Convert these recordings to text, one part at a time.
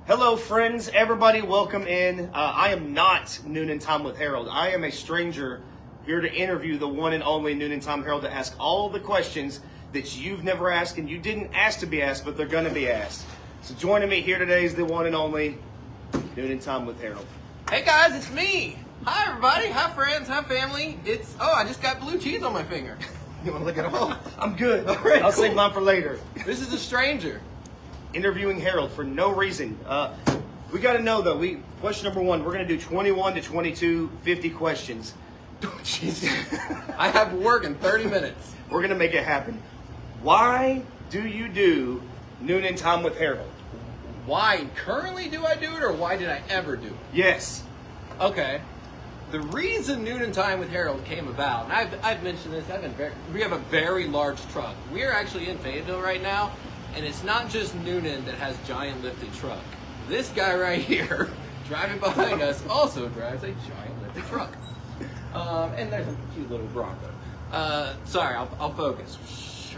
Hello, friends. Everybody, welcome in. I am not Newnan Time with Harold. I am a stranger here to interview the one and only Newnan Time Harold to ask all the questions that you've never asked and you didn't ask to be asked, but they're going to be asked. So joining me here today is the one and only Newnan Time with Harold. Hey guys, it's me. Hi everybody. Hi friends. Hi family. I just got blue cheese on my finger. You want to look at all? I'm good. All right, I'll cool. save mine for later. This is a stranger. Interviewing Harold for no reason. We got to know though. Question number one. We're going to do 21 to 22, 50 questions. Oh, jeez. I have work in 30 minutes. We're going to make it happen. Why do you do Newnan Time with Harold? Why currently do I do it, or why did I ever do it? Yes. Okay. The reason Newnan Time with Harold came about, and I've mentioned this. We have a very large truck. We are actually in Fayetteville right now. And it's not just Newnan that has giant lifted truck. This guy right here, driving behind us, also drives a giant lifted truck. And there's a cute little Bronco. Sorry, I'll focus.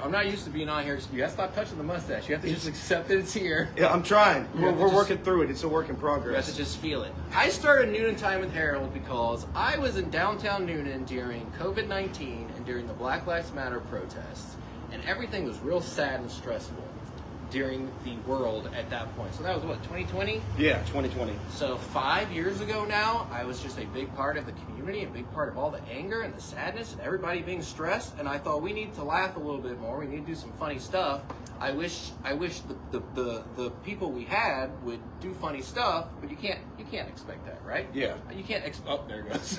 I'm not used to being on here. You gotta stop touching the mustache. You have to just accept that it's here. Yeah, I'm trying. We're working through it. It's a work in progress. You have to just feel it. I started Newnan Time with Harold because I was in downtown Newnan during COVID-19 and during the Black Lives Matter protests. And everything was real sad and stressful during the world at that point. So that was what, 2020? Yeah, 2020. So 5 years ago now, I was just a big part of the community, a big part of all the anger and the sadness and everybody being stressed. And I thought we need to laugh a little bit more. We need to do some funny stuff. I wish the people we had would do funny stuff, but you can't expect that, right? Yeah. You can't oh, there it goes.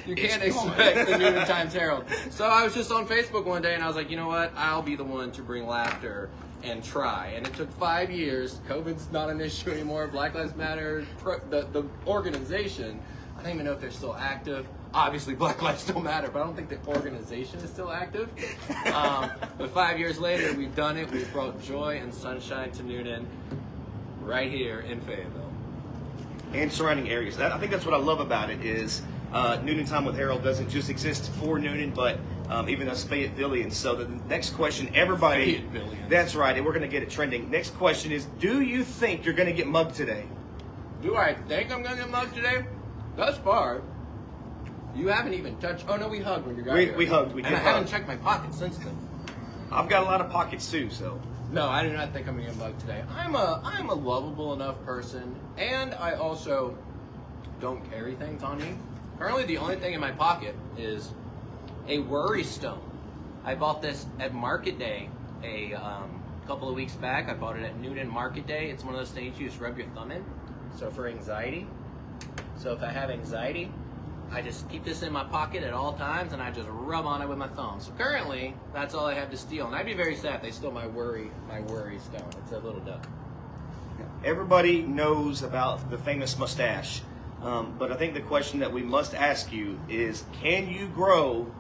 You can't expect the Newnan Times Herald. So I was just on Facebook one day and I was like, you know what? I'll be the one to bring laughter and try. And it took 5 years. COVID's not an issue anymore. Black Lives Matter, the organization, I don't even know if they're still active. Obviously, Black Lives still matter, but I don't think the organization is still active. But 5 years later, we've done it. We've brought joy and sunshine to Newnan right here in Fayetteville. And surrounding areas. I think that's what I love about it is Newnan Time with Harold doesn't just exist for Newnan, but even us Fayettevillians. So the next question, everybody. Fayettevillians. That's right, and we're going to get it trending. Next question is, do you think you're going to get mugged today? Do I think I'm going to get mugged today? Thus far, you haven't even touched. Oh no, we hugged when you got here. We hugged. We did. And I hug. haven't checked my pockets since then. I've got a lot of pockets too, so. No, I do not think I'm gonna get mugged today. I'm a lovable enough person, and I also don't carry things on me. Currently, the only thing in my pocket is a worry stone. I bought this at Market Day a couple of weeks back. I bought it at Newnan Market Day. It's one of those things you just rub your thumb in. So for anxiety. So if I have anxiety, I just keep this in my pocket at all times and I just rub on it with my thumb. So currently, that's all I have to steal. And I'd be very sad if they stole my worry stone. It's a little duck. Everybody knows about the famous mustache. But I think the question that we must ask you is, can you grow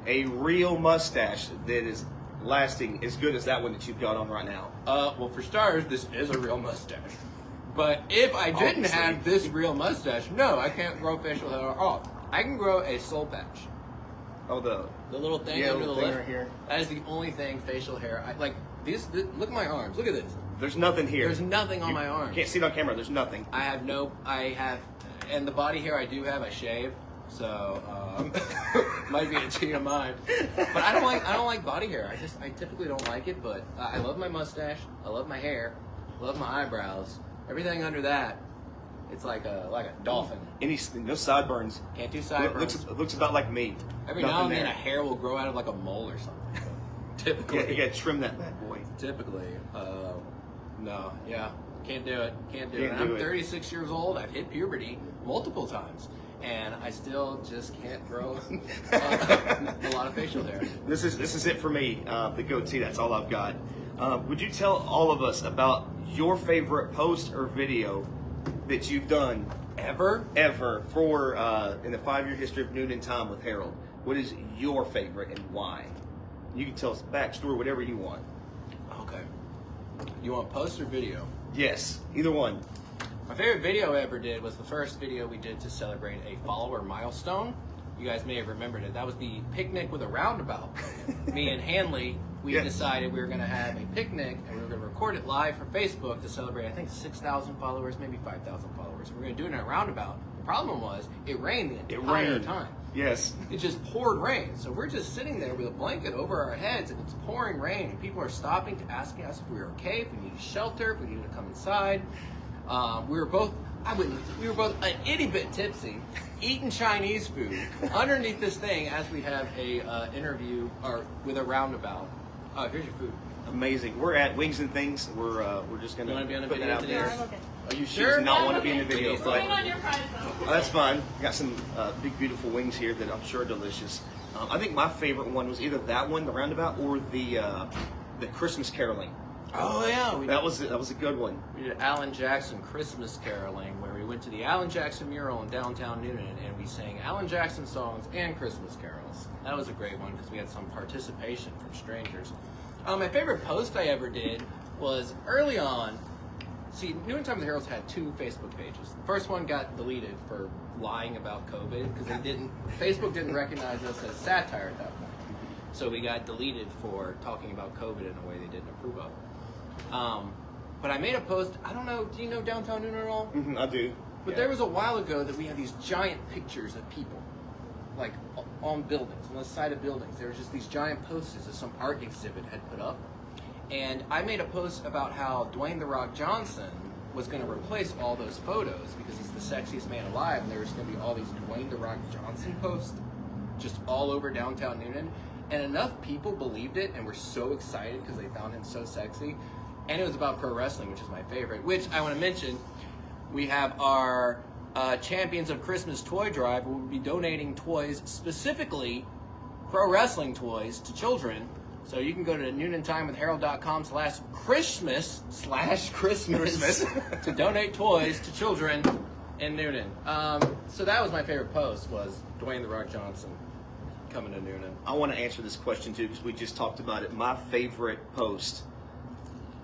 a real mustache that is lasting as good as that one that you've got on right now? Well, for starters, this is a real mustache. But if I didn't have this real mustache, no, I can't grow facial hair at all. I can grow a soul patch. Oh, the little thing yeah, under the thing lip. Right here. That is the only thing facial hair. Look at my arms. Look at this. There's nothing here. There's nothing on my arms. You can't see it on camera. There's nothing. And the body hair I do have, I shave. So, might be a TMI. But I don't like body hair. I typically don't like it, but I love my mustache. I love my hair. I love my eyebrows. Everything under that, it's like a dolphin. No sideburns. Can't do sideburns. Looks about like me. Every now and then a hair will grow out of like a mole or something. Typically. Yeah, you gotta trim that bad boy. Typically. No, yeah. Can't do it. And I'm 36 years old. I've hit puberty multiple times. And I still just can't grow a lot of facial hair. This is it for me. The goatee, that's all I've got. Would you tell all of us about your favorite post or video that you've done ever for in the 5-year history of Newnan Time with Harold? What is your favorite and why? You can tell us backstory, whatever you want. Okay. You want post or video? Yes, either one. My favorite video I ever did was the first video we did to celebrate a follower milestone. You guys may have remembered it. That was the picnic with a roundabout. Me and Hanley, we decided we were going to have a picnic and we were going to record it live for Facebook to celebrate, I think, 6,000 followers, maybe 5,000 followers. We were going to do it in a roundabout. The problem was it rained the entire time. Yes. It just poured rain. So we're just sitting there with a blanket over our heads and it's pouring rain. And people are stopping to asking us if we were okay, if we needed shelter, if we needed to come inside. We were both an itty bit tipsy, eating Chinese food underneath this thing as we have a interview or with a roundabout. Here's your food. Amazing. We're at Wings and Things. We're just gonna You wanna be on the put that video out today? there. I'm okay. Are you She sure? does not want to be in the video, Okay, but Put on your private phone. that's fine. Got some big, beautiful wings here that I'm sure are delicious. I think my favorite one was either that one, the roundabout, or the Christmas caroling. Oh yeah, That was a good one. we did Alan Jackson Christmas caroling, where we went to the Alan Jackson mural in downtown Newnan and we sang Alan Jackson songs and Christmas carols. That was a great one because we had some participation from strangers. My favorite post I ever did was early on. See, Newnan Time with Herald's had 2 Facebook pages. The first one got deleted for lying about COVID because Facebook didn't recognize us as satire at that point. So we got deleted for talking about COVID in a way they didn't approve of. But I made a post. I don't know. Do you know downtown Newnan at all? I do. But there was a while ago that we had these giant pictures of people, like on buildings, on the side of buildings. There were just these giant posters that some art exhibit had put up. And I made a post about how Dwayne "The Rock" Johnson was going to replace all those photos because he's the sexiest man alive, and there was going to be all these Dwayne "The Rock" Johnson posts just all over downtown Newnan. And enough people believed it and were so excited because they found him so sexy. And it was about pro wrestling, which is my favorite, which I want to mention. We have our Champions of Christmas toy drive. We'll be donating toys, specifically pro wrestling toys, to children. So you can go to NewnanTime/Christmas to donate toys to children in Newnan. So that was my favorite post, was Dwayne "The Rock" Johnson coming to Newnan. I want to answer this question too because we just talked about it. My favorite post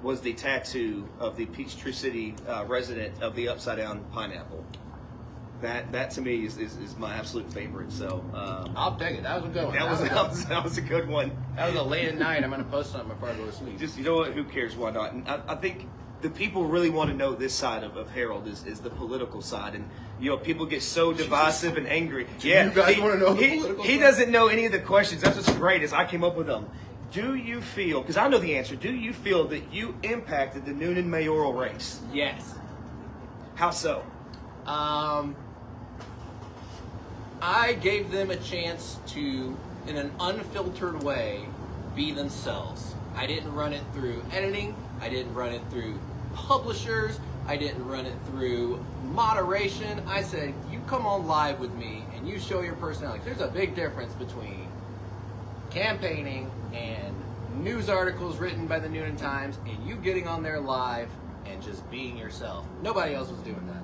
was the tattoo of the Peachtree City resident of the upside down pineapple. That to me is my absolute favorite. So I'll take it. That was a good one. that was a good one. That was a late at night. I'm going to post something before I go to sleep. Just, you know what? Who cares? Why not? And I think the people really want to know this side of Harold is the political side, and people get so divisive and angry. You guys want to know the political He side? doesn't know any of the questions. That's what's great is I came up with them. Do you feel? Because I know the answer. Do you feel that you impacted the Newnan mayoral race? Yes. How so? I gave them a chance to, in an unfiltered way, be themselves. I didn't run it through editing. I didn't run it through publishers. I didn't run it through moderation. I said, you come on live with me and you show your personality. There's a big difference between campaigning and news articles written by the Newnan Times and you getting on there live and just being yourself. Nobody else was doing that.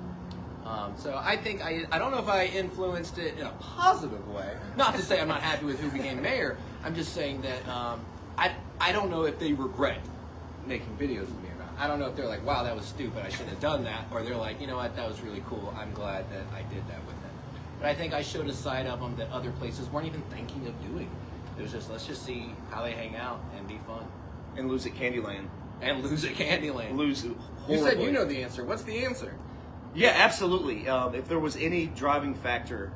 So I think I don't know if I influenced it in a positive way. Not to say I'm not happy with who became mayor. I'm just saying that I don't know if they regret making videos with me or not. I don't know if they're like, wow, that was stupid, I shouldn't have done that. Or they're like, you know what, that was really cool. I'm glad that I did that with them. But I think I showed a side of them that other places weren't even thinking of doing. It was just, let's just see how they hang out and be fun. And lose at Candyland. And lose at Candyland. Lose You horribly. said you know the answer. What's the answer? Yeah, absolutely. If there was any driving factor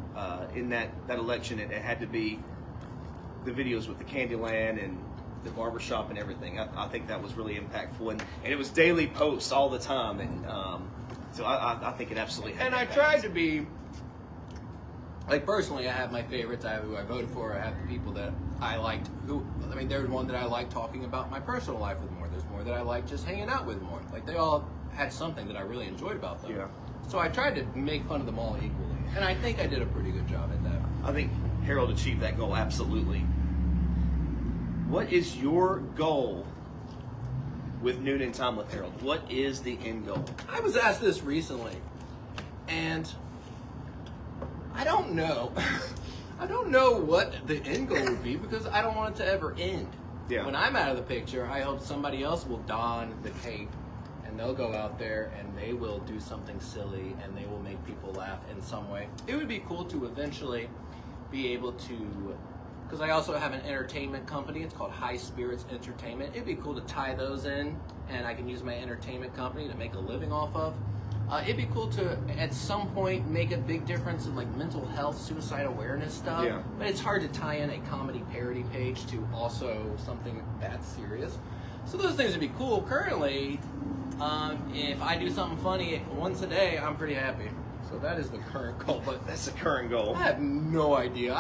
in that election, it had to be the videos with the Candyland and the barbershop and everything. I think that was really impactful, and it was daily posts all the time, and so I think it absolutely had. And I tried to be, like, personally, I have my favorites. I have who I voted for. I have the people that I liked. There's one that I like talking about my personal life with more. There's more that I like just hanging out with more. Like, they all had something that I really enjoyed about them. Yeah. So I tried to make fun of them all equally, and I think I did a pretty good job at that. I think Harold achieved that goal absolutely. What is your goal with Newnan Time with Harold? What is the end goal? I was asked this recently, and I don't know. I don't know what the end goal would be because I don't want it to ever end. Yeah. When I'm out of the picture, I hope somebody else will don the cape and they'll go out there and they will do something silly and they will make people laugh in some way. It would be cool to eventually be able to because I also have an entertainment company. It's called High Spirits Entertainment. It'd be cool to tie those in, and I can use my entertainment company to make a living off of. It'd be cool to, at some point, make a big difference in like mental health, suicide awareness stuff. Yeah. But it's hard to tie in a comedy parody page to also something that serious. So those things would be cool. Currently, if I do something funny once a day, I'm pretty happy. So that is the current goal. But That's the current goal. I have no idea.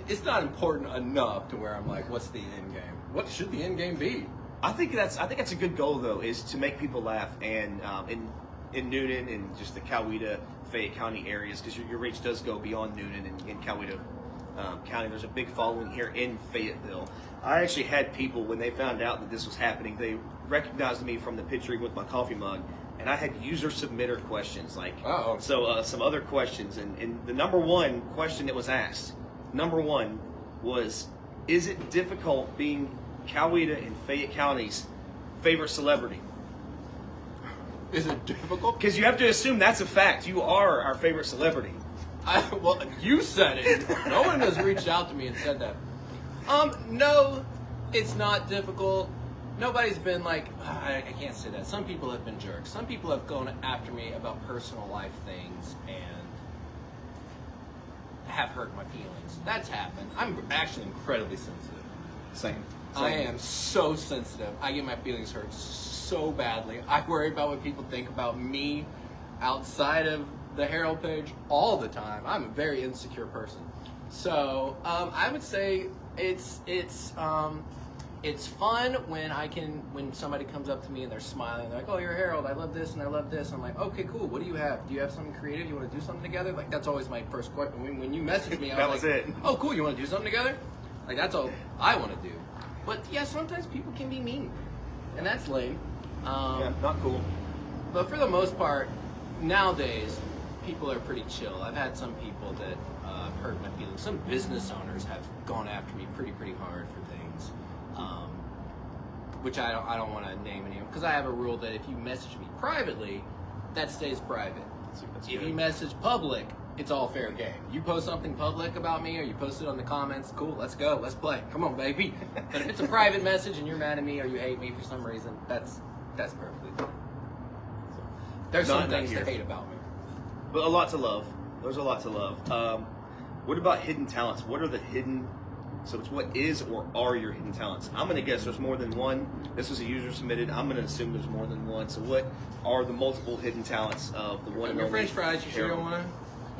It's not important enough to where I'm like, what's the end game? What should the end game be? I think that's a good goal though, is to make people laugh, and in Newnan and just the Coweta, Fayette County areas, because your reach does go beyond Newnan and in Coweta County. There's a big following here in Fayetteville. I actually had people, when they found out that this was happening, they recognized me from the picture with my coffee mug, and I had user submitter questions, like some other questions, and the number one question that was asked, number one, was, is it difficult being Coweta and Fayette County's favorite celebrity? Is it difficult? Because you have to assume that's a fact. You are our favorite celebrity. Well, you said it. No one has reached out to me and said that. No, it's not difficult. Nobody's been like, I can't say that. Some people have been jerks. Some people have gone after me about personal life things and have hurt my feelings. That's happened. I'm actually incredibly sensitive. Same. I am so sensitive. I get my feelings hurt so badly. I worry about what people think about me outside of the Herald page all the time. I'm a very insecure person. So I would say it's fun when somebody comes up to me and they're smiling. They're like, "Oh, you're a Herald. I love this and I love this." I'm like, "Okay, cool. What do you have? Do you have something creative? You want to do something together?" Like, that's always my first question. When you message me, That was it. "Oh, cool. You want to do something together?" Like, that's all I want to do. But yeah, sometimes people can be mean, and that's lame. Yeah, not cool. But for the most part, nowadays, people are pretty chill. I've had some people that hurt my feelings. Some business owners have gone after me pretty hard for things, which I don't want to name any of them, because I have a rule that if you message me privately, that stays private. That's If good. you message public, it's all fair game. You post something public about me, or you post it on the comments, cool, let's go, let's play. Come on, baby. But if it's a private message and you're mad at me or you hate me for some reason, that's perfectly fine. There's some things to hate about me. But a lot to love. There's a lot to love. What about hidden talents? What are the hidden... So it's what is or are your hidden talents? I'm going to guess there's more than one. This was a user submitted. I'm going to assume there's more than one. So what are the multiple hidden talents of the one and Your only French fries, you sure Harold? don't want to?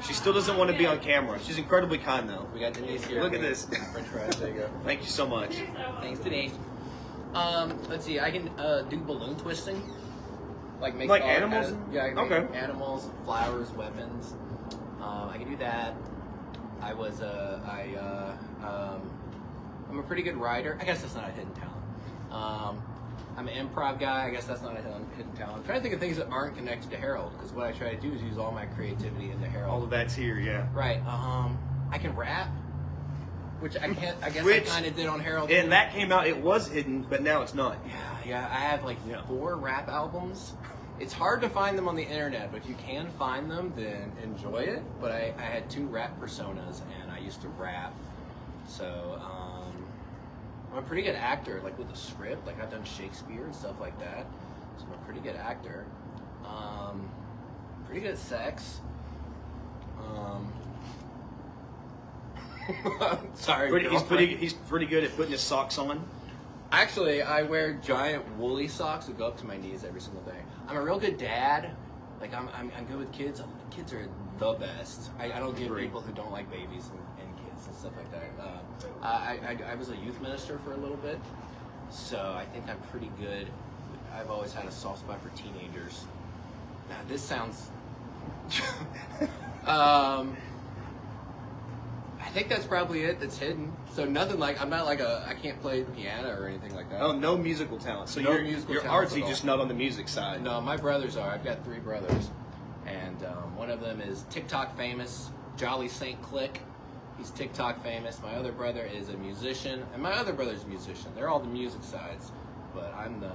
She still doesn't want to be on camera. She's incredibly kind, though. We got Denise here. Look at this. French fries, there you go. Thank you so much. Thanks, Denise. Let's see, I can do balloon twisting. Like make Like all animals? kinds of- yeah, I can Okay. make animals, flowers, weapons. I can do that. I'm a pretty good writer. I guess that's not a hidden talent. I'm an improv guy. I guess that's not a hidden talent. I'm trying to think of things that aren't connected to Herald, because what I try to do is use all my creativity into Herald. All of that's here, yeah. Right. I can rap, which I can't. I guess Which- I kind of did on Herald. And that came out, it was hidden, but now it's not. Yeah. I have like 4 rap albums. It's hard to find them on the internet, but if you can find them, then enjoy it. But I had 2 rap personas, and I used to rap. So I'm a pretty good actor, like with a script. Like I've done Shakespeare and stuff like that. So I'm a pretty good actor. Pretty good at sex. Sorry, He's pretty good at putting his socks on. Actually, I wear giant woolly socks that go up to my knees every single day. I'm a real good dad. Like I'm good with kids. Kids are the best. I don't get people who don't like babies and kids and stuff like that. I was a youth minister for a little bit, so I think I'm pretty good. I've always had a soft spot for teenagers. Now this sounds. I think that's probably it. That's hidden. So nothing like I'm not like I can't play the piano or anything like that. Oh, no musical talent. So No you're musical talents artsy, at all. just not on the music side. No, my brothers are. I've got 3 brothers, and one of them is TikTok famous, Jolly Saint Click. He's TikTok famous. My other brother is a musician, and my other brother's a musician. They're all the music sides, but I'm the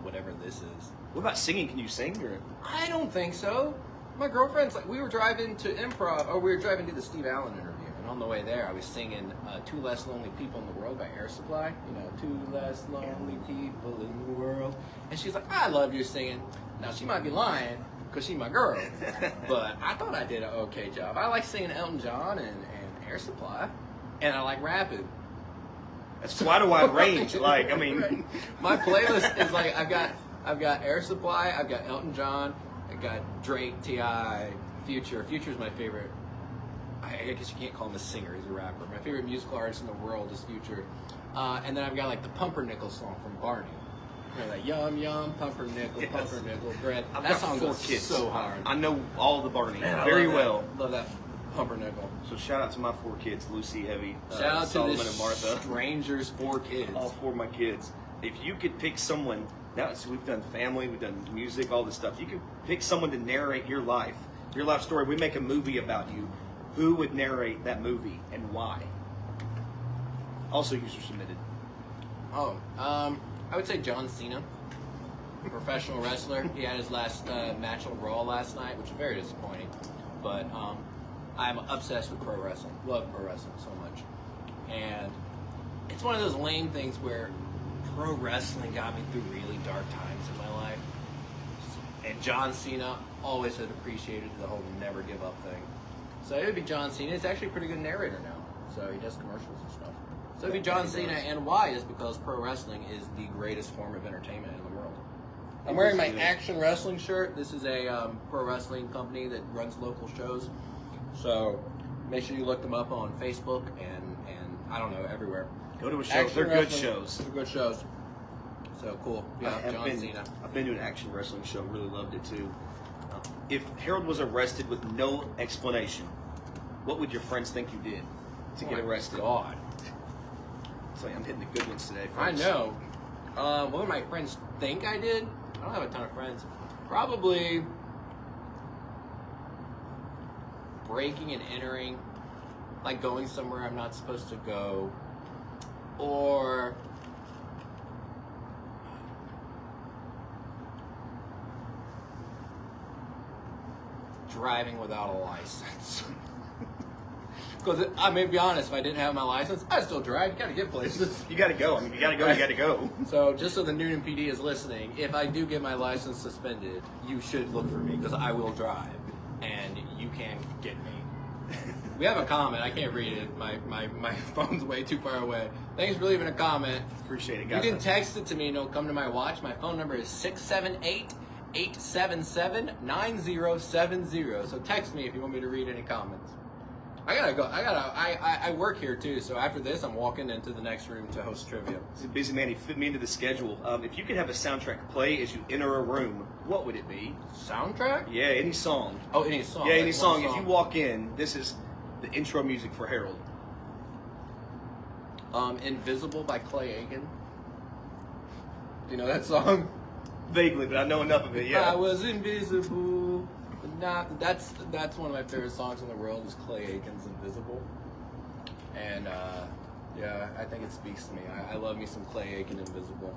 whatever this is. What about singing? Can you sing? Or? I don't think so. My girlfriend's like, we were driving to improv, or we were driving to the Steve Allen interview, and on the way there, I was singing Two Less Lonely People in the World by Air Supply. You know, two less lonely people in the world. And she's like, I love your singing. Now, she might be lying because she's my girl. But I thought I did an okay job. I like singing Elton John and Air Supply. And I like rapping. That's quite a wide range. Like, I mean, right. My playlist is like I've got Air Supply, I've got Elton John, I got Drake, T.I., Future. Future's my favorite. I guess you can't call him a singer; he's a rapper. My favorite musical artist in the world is Future. And then I've got like the Pumpernickel song from Barney. You know, that yum yum pumpernickel, yes. Pumpernickel bread. I've that got song 4 goes kids. so hard. I know all the Barney Man, very love well. Love that Pumpernickel. So shout out to my 4 kids, Lucy, Heavy, Shout out Solomon, to and Martha. Strangers 4 kids. All 4 of my kids. If you could pick someone, now so we've done family, we've done music, all this stuff. You could pick someone to narrate your life story. We make a movie about you. Who would narrate that movie and why? Also user submitted. Oh, I would say John Cena, professional wrestler. He had his last match on Raw last night, which was very disappointing. But I'm obsessed with pro wrestling. Love pro wrestling so much. And it's one of those lame things where pro wrestling got me through really dark times in my life. And John Cena always had appreciated the whole never give up thing. So it would be John Cena. He's actually a pretty good narrator now. So he does commercials and stuff. So it'd be John Cena, and why is because pro wrestling is the greatest form of entertainment in the world. I'm wearing my Action Wrestling shirt. This is a pro wrestling company that runs local shows. So make sure you look them up on Facebook and I don't know, everywhere. Go to a show. Action They're good Wrestling, shows. They're good shows. So cool. Yeah, John Cena. I've been to an action wrestling show. Really loved it too. If Harold was arrested with no explanation, what would your friends think you did to get arrested? God. So I'm hitting the good ones today, I folks. know. What would my friends think I did? I don't have a ton of friends. Probably breaking and entering, like going somewhere I'm not supposed to go, or driving without a license. Because, I mean, to be honest, if I didn't have my license, I'd still drive. You gotta get places. You gotta go. I mean, you gotta go. You gotta go. So, just so the Newnan PD is listening, if I do get my license suspended, you should look for me, because I will drive, and you can get me. We have a comment. I can't read it. My phone's way too far away. Thanks for leaving a comment. Appreciate it, You guys. can text it to me, and it'll come to my watch. My phone number is 678-877-9070. So text me if you want me to read any comments. I gotta go. I work here too, so after this, I'm walking into the next room to host trivia. He's a busy man. He fit me into the schedule. If you could have a soundtrack play as you enter a room, what would it be? Soundtrack? Yeah, any song. Oh, any song. Yeah, like any one song. If you walk in, this is the intro music for Harold. Invisible by Clay Aiken. Do you know that song? Vaguely, but I know enough of it. Yeah. I was invisible, but not. That's one of my favorite songs in the world. Is Clay Aiken's "Invisible," and yeah, I think it speaks to me. I love me some Clay Aiken "Invisible."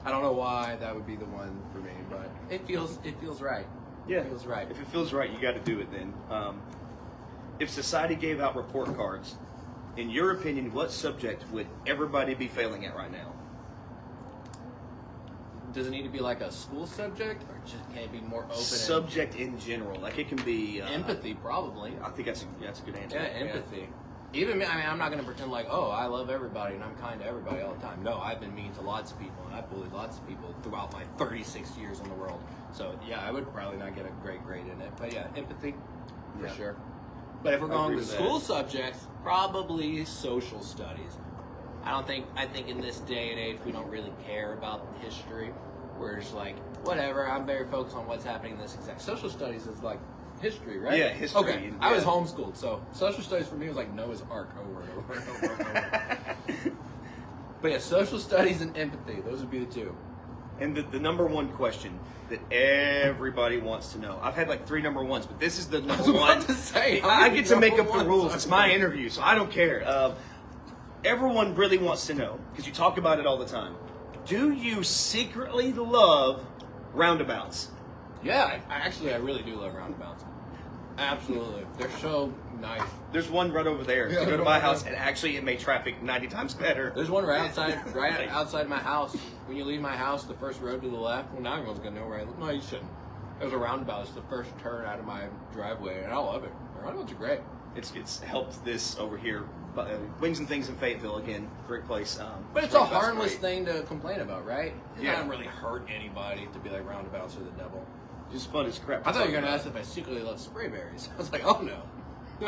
I don't know why that would be the one for me, but it feels right. Yeah, It feels right. If it feels right, you got to do it then. If society gave out report cards, in your opinion, what subject would everybody be failing at right now? Does it need to be like a school subject, or just can it be more open? Subject in general, like it can be Empathy, probably. I think that's a good answer. Yeah, empathy. Even me, I mean, I'm not going to pretend like, oh, I love everybody and I'm kind to everybody all the time. No, I've been mean to lots of people and I've bullied lots of people throughout my 36 years in the world. So, yeah, I would probably not get a great grade in it. But, yeah, empathy, for sure. But if we're going with school subjects, probably social studies. I think in this day and age, we don't really care about history. We're just like, whatever, I'm very focused on what's happening in this exact. Social studies is like history, right? Yeah, history. Okay, I was homeschooled, so social studies for me was like Noah's Ark over and over and over and over. But yeah, social studies and empathy, those would be the two. And the number one question that everybody wants to know. I've had like 3 number ones, but this is the number one. To say, I get to make up the rules. It's my interview, so I don't care. Everyone really wants to know, because you talk about it all the time. Do you secretly love roundabouts? Yeah, I really do love roundabouts. Absolutely. They're so nice. There's one right over there. Yeah, to go to my house, and actually it made traffic 90 times better. There's one right outside my house. When you leave my house, the first road to the left. Well, now everyone's gonna know where I live. No, you shouldn't. There's a roundabout. It's the first turn out of my driveway, and I love it. The roundabouts are great. It's helped this over here. Wings and Things in Fayetteville again, great place. But it's a harmless thing to complain about, right? It Yeah. doesn't really hurt anybody to be like roundabouts are the devil. Just fun as crap. I thought you were gonna ask if I secretly love spray berries. I was like, oh no,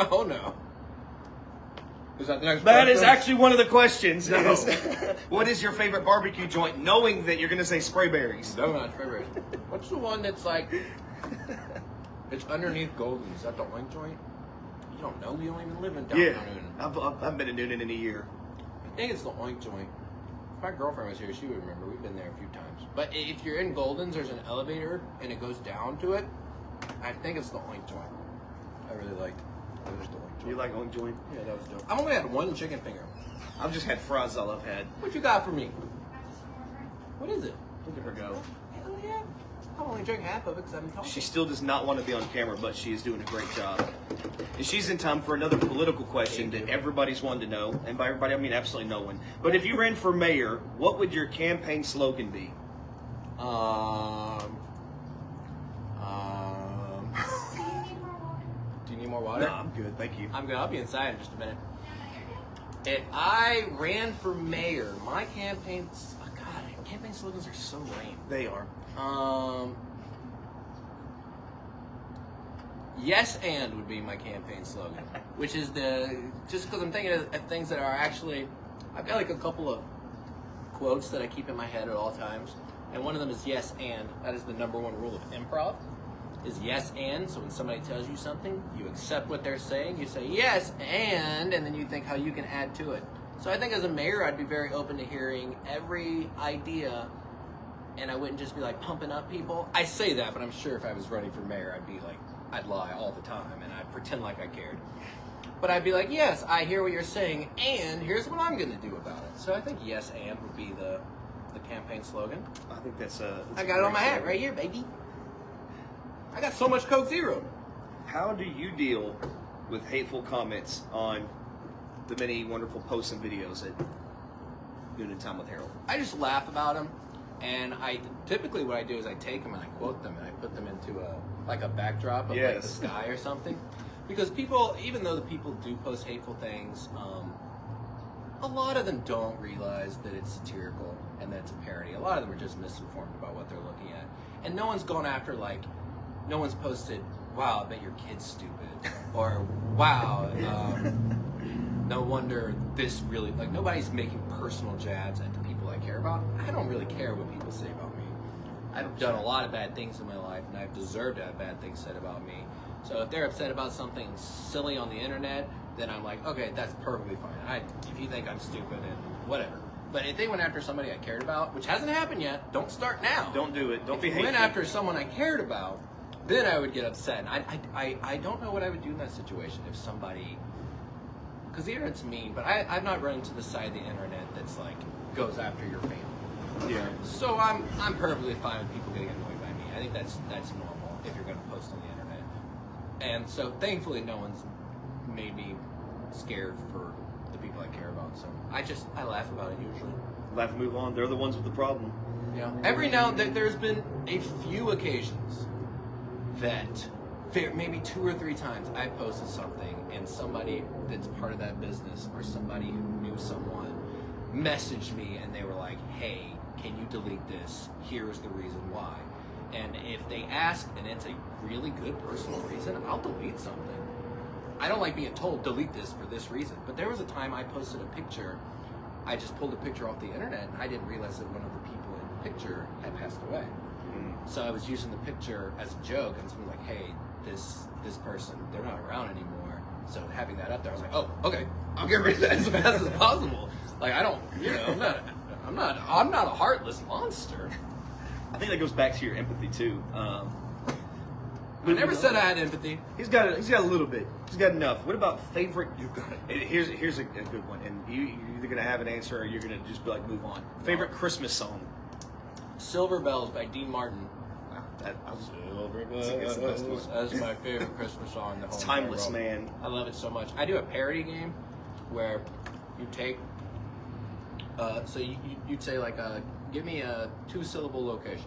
oh no. Is that the next That question? is actually one of the questions. No. Is, what is your favorite barbecue joint? Knowing that you're going to say spray berries. No, not spray berries. What's the one that's like? It's underneath Golden. Is that the oink joint? You don't know. You don't even live in downtown Newnan. I've been in Newnan in a year. I think it's the oink joint. If my girlfriend was here, she would remember. We've been there a few times. But if you're in Golden's, there's an elevator and it goes down to it. I think it's the oink joint. I really liked it. It was the oink joint. You like oink joint? Yeah, that was dope. I've only had one chicken finger. I've just had fries. All I've had. What you got for me? What is it? Look at her go. Hell yeah. I only drink half of it because I've been talking. She still does not want to be on camera, but she is doing a great job. And she's in time for another political question that everybody's wanted to know. And by everybody, I mean absolutely no one. But if you ran for mayor, what would your campaign slogan be? Do you need more water? No, I'm good. Thank you. I'm good. I'll be inside in just a minute. If I ran for mayor, my campaign slogans are so lame. They are. Yes and would be my campaign slogan, which is just because I'm thinking of things that are actually, I've got like a couple of quotes that I keep in my head at all times, and one of them is yes and. That is the number one rule of improv, is yes and. So when somebody tells you something, you accept what they're saying, you say yes and then you think how you can add to it. So I think as a mayor, I'd be very open to hearing every idea, and I wouldn't just be like pumping up people. I say that, but I'm sure if I was running for mayor, I'd lie all the time, and I'd pretend like I cared. But I'd be like, yes, I hear what you're saying, and here's what I'm going to do about it. So I think yes and would be the campaign slogan. I think that's I got it on my hat right here, baby. I got so much Coke Zero. How do you deal with hateful comments on the many wonderful posts and videos at Newnan Time with Harold? I just laugh about them, and typically what I do is I take them and I quote them and I put them into a backdrop of like the sky or something, because people, even though the people do post hateful things, a lot of them don't realize that it's satirical and that it's a parody. A lot of them are just misinformed about what they're looking at, and no one's gone after no one's posted, wow, I bet your kid's stupid, or wow, no wonder this really, nobody's making personal jabs at the people I care about. I don't really care what people say about me. I've done a lot of bad things in my life, and I've deserved to have bad things said about me. So if they're upset about something silly on the internet, then I'm like, okay, that's perfectly fine. If you think I'm stupid and whatever. But if they went after somebody I cared about, which hasn't happened yet, don't start now. Don't do it. Don't be hateful. If you went after someone I cared about, then I would get upset. And I don't know what I would do in that situation if somebody, because the internet's mean, but I've not run into the side of the internet that's goes after your family. Yeah. So I'm perfectly fine with people getting annoyed by me. I think that's normal if you're going to post on the internet. And so thankfully no one's made me scared for the people I care about. So I laugh about it usually. Laugh and move on. They're the ones with the problem. Yeah. Every now and then there's been a few occasions that maybe 2 or 3 times I posted something and somebody that's part of that business or somebody who knew someone messaged me and they were like, hey, can you delete this? Here's the reason why. And if they ask and it's a really good personal reason, I'll delete something. I don't like being told delete this for this reason. But there was a time I posted a picture. I just pulled a picture off the internet and I didn't realize that one of the people in the picture had passed away. So I was using the picture as a joke, and someone was like, hey, this person, they're not around anymore. So having that up there, I was like, oh, okay, I'll get rid of that as fast as possible. I don't, I'm not a heartless monster. I think that goes back to your empathy too. I never said I had empathy. He's got a little bit. He's got enough. What about favorite? You got it. Here's a good one, and you're either gonna have an answer or you're gonna just be like, move on. Favorite Christmas song? Silver Bells by Dean Martin. Silver That's the best bells. one. That's my favorite Christmas song in the whole It's timeless, entire world. man. I love it so much. I do a parody game where you take, so you'd say like, give me a 2-syllable location.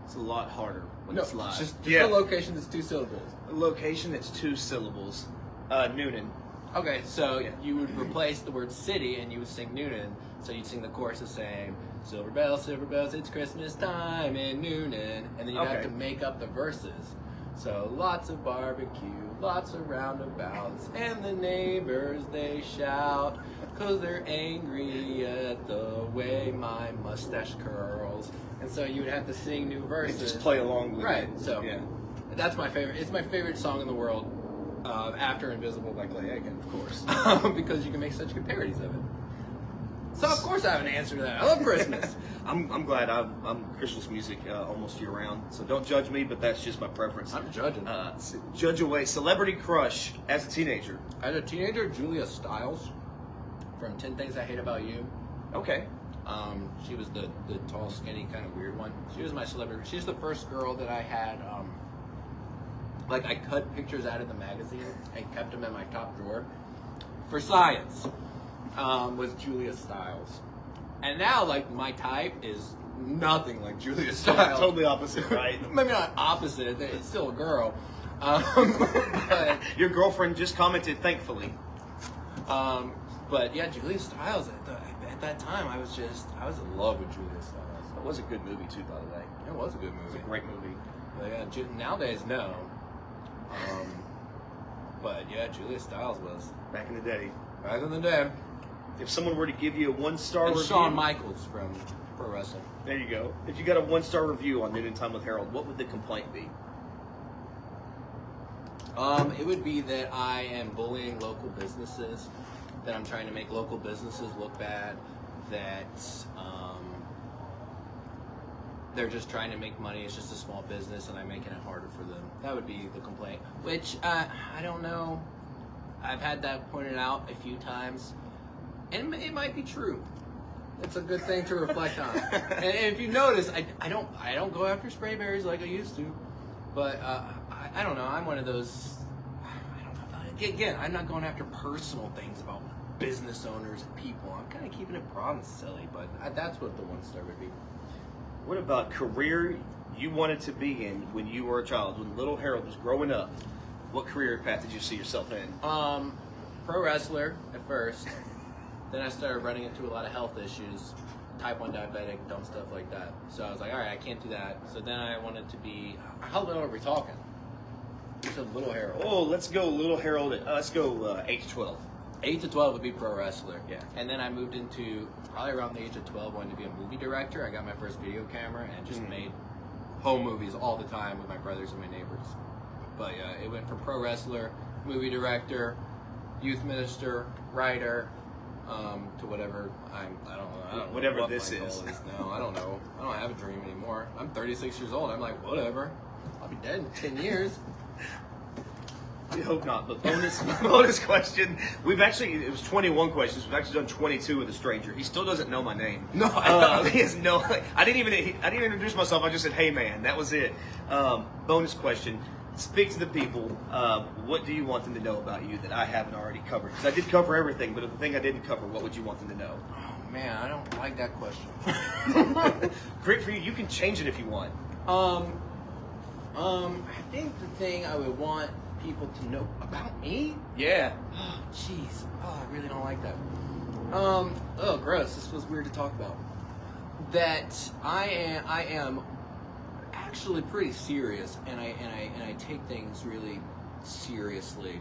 It's a lot harder when No, it's live. just a location that's 2 syllables. A location that's 2 syllables. Newnan. Okay, so Yeah. you would replace the word city and you would sing Newnan. So you'd sing the chorus the same. Silver bells, it's Christmas time in Newnan. And then you'd have Okay. to make up the verses. So lots of barbecue, lots of roundabouts, and the neighbors they shout, 'cause they're angry at the way my mustache curls. And so you would have to sing new verses. Just play along with Right, it. so yeah. that's my favorite. It's my favorite song in the world, after Invisible by Clay Aiken, Of course. because you can make such good parodies of it. So of course I have an answer to that. I love Christmas. I'm glad I'm Christmas music almost year round. So don't judge me, but that's just my preference. I'm judging. Judge away. Celebrity crush as a teenager. As a teenager, Julia Stiles from 10 Things I Hate About You. Okay. She was the tall, skinny, kind of weird one. She was my celebrity. She's the first girl that I had. Like I cut pictures out of the magazine and kept them in my top drawer for science. Was Julia Stiles, and now like my type is nothing like Julia Stiles. Totally opposite, right? Maybe not opposite. It's still a girl. But Your girlfriend just commented, thankfully. but yeah, Julia Stiles. At that time, I was in love with Julia Stiles. It was a good movie too, by the way. It was a good It was movie. a great movie. But yeah, nowadays no. But yeah, Julia Stiles was Back in the day. back in the day. If someone were to give you a 1-star And review, Shawn Michaels from Pro Wrestling. there you go. If you got a 1-star review on Newnan Time with Harold, what would the complaint be? It would be that I am bullying local businesses, that I'm trying to make local businesses look bad, that they're just trying to make money. It's just a small business, and I'm making it harder for them. That would be the complaint. Which I don't know. I've had that pointed out a few times, and it might be true. It's a good thing to reflect on. And if you notice, I don't go after spray berries like I used to, but I don't know. I'm one of those. I don't know. Again, I'm not going after personal things about business owners and people. I'm kind of keeping it broad and silly, but that's what the 1-star would be. What about career you wanted to be in when you were a child, when little Harold was growing up? What career path did you see yourself in? Pro wrestler at first. Then I started running into a lot of health issues, type 1 diabetic, dumb stuff like that. So I was like, all right, I can't do that. So then I wanted to be, how little are we talking? You said little Harold. Oh, let's go little Harold. Let's go 8 to 12. 8 to 12 would be pro wrestler. Yeah. And then I moved into, probably around the age of 12, wanted to be a movie director. I got my first video camera and just made home movies all the time with my brothers and my neighbors. But it went from pro wrestler, movie director, youth minister, writer, to whatever I don't know Whatever what this my goal is. No, I don't know. I don't have a dream anymore. I'm 36 years old. I'm like, whatever. I'll be dead in 10 years. We hope not, but bonus question. It was 21 questions. We've actually done 22 with a stranger. He still doesn't know my name. No, he has no. I didn't even introduce myself. I just said, "Hey, man." That was it. Bonus question. Speak to the people. What do you want them to know about you that I haven't already covered? Because I did cover everything, but the thing I didn't cover, what would you want them to know? Oh, man, I don't like that question. Great for you. You can change it if you want. I think the thing I would want people to know about me. Yeah. Oh, jeez. Oh, I really don't like that. Oh, gross. This was weird to talk about. That I am actually pretty serious, and I take things really seriously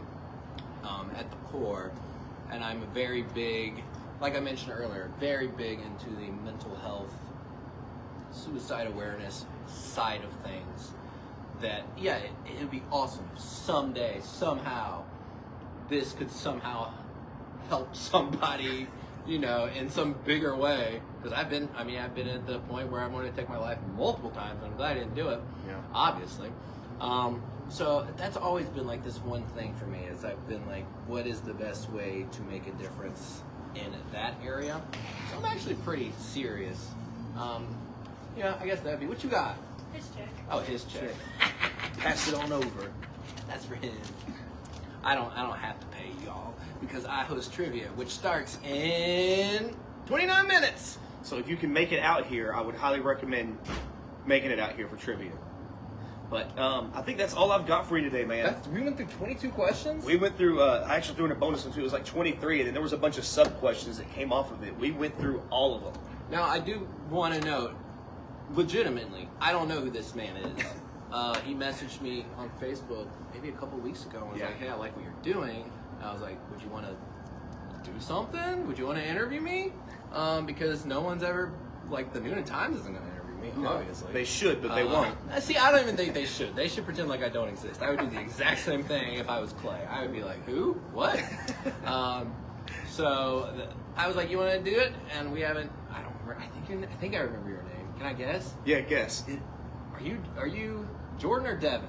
at the core. And I'm a very big, like I mentioned earlier, very big into the mental health, suicide awareness side of things. That, yeah, it would be awesome if someday, somehow, this could somehow help somebody, you know, in some bigger way. Because I've been at the point where I wanted to take my life multiple times, and I'm glad I didn't do it, obviously. So that's always been like this one thing for me, is I've been like, what is the best way to make a difference in that area? So I'm actually pretty serious. Yeah, I guess that'd be. What you got? His check. Oh, his check. Pass it on over. That's for him. I don't have to pay y'all because I host trivia, which starts in 29 minutes. So if you can make it out here, I would highly recommend making it out here for trivia. But I think that's all I've got for you today, man. We went through 22 questions? We went through, I actually threw in a bonus one too. It was like 23, and then there was a bunch of sub-questions that came off of it. We went through all of them. Now, I do want to note, legitimately, I don't know who this man is. He messaged me on Facebook maybe a couple weeks ago and was like, hey, I like what you're doing. And I was like, would you want to do something? Would you want to interview me? Because no one's ever, like, the Newnan Times isn't going to interview me, obviously. They should, but they won't. See, I don't even think they should. They should pretend like I don't exist. I would do the exact same thing if I was Clay. I would be like, who? What? I was like, you want to do it? And we haven't, I don't remember. I think I remember your name. Can I guess? Yeah, guess. Are you Jordan or Devin?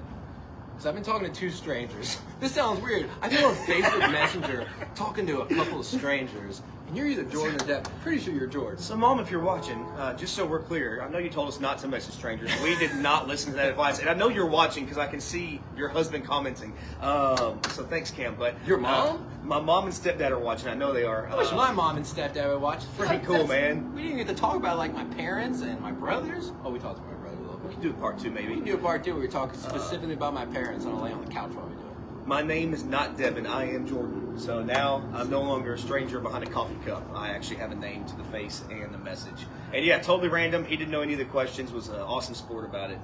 Because I've been talking to two strangers. This sounds weird. I've been on Facebook Messenger talking to a couple of strangers, and you're either Jordan or Devin. I'm pretty sure you're Jordan. So, Mom, if you're watching, just so we're clear, I know you told us not to message strangers. We did not listen to that advice, and I know you're watching because I can see your husband commenting. So thanks, Cam. But your mom? My mom and stepdad are watching. I know they are. I wish my mom and stepdad would watch. Freaking cool, man. We didn't get to talk about like my parents and my brothers. Oh, we talked about my brother a little bit. We can do a part two, maybe. We can do a part two where we talk specifically about my parents, and I'll lay on the couch while we do it. My name is not Devin. I am Jordan. So now I'm no longer a stranger behind a coffee cup. I actually have a name to the face and the message. And yeah, totally random. He didn't know any of the questions. Was an awesome sport about it,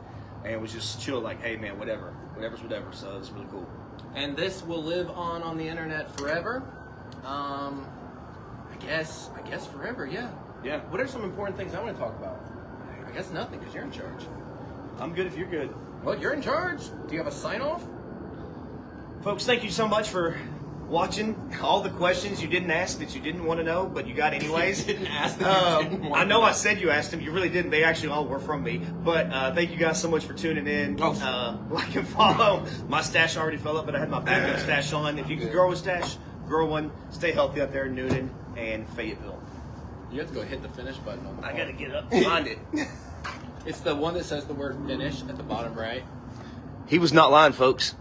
and was just chill. Like, hey man, whatever's whatever. So it's really cool. And this will live on the internet forever. I guess forever. Yeah. Yeah. What are some important things I want to talk about? I guess nothing, because you're in charge. I'm good if you're good. Well, you're in charge. Do you have a sign-off? Folks, thank you so much for watching. All the questions you didn't ask that you didn't want to know, but you got anyways. You didn't ask that you didn't want I know to know. I said you asked them. You really didn't. They actually all were from me. But thank you guys so much for tuning in. Like and follow. My stash already fell up, but I had my backup stash on. If you can grow a stash, grow one. Stay healthy out there in Newnan and Fayetteville. You have to go hit the finish button on the phone. I got to get up and find it. It's the one that says the word finish at the bottom right. He was not lying, folks.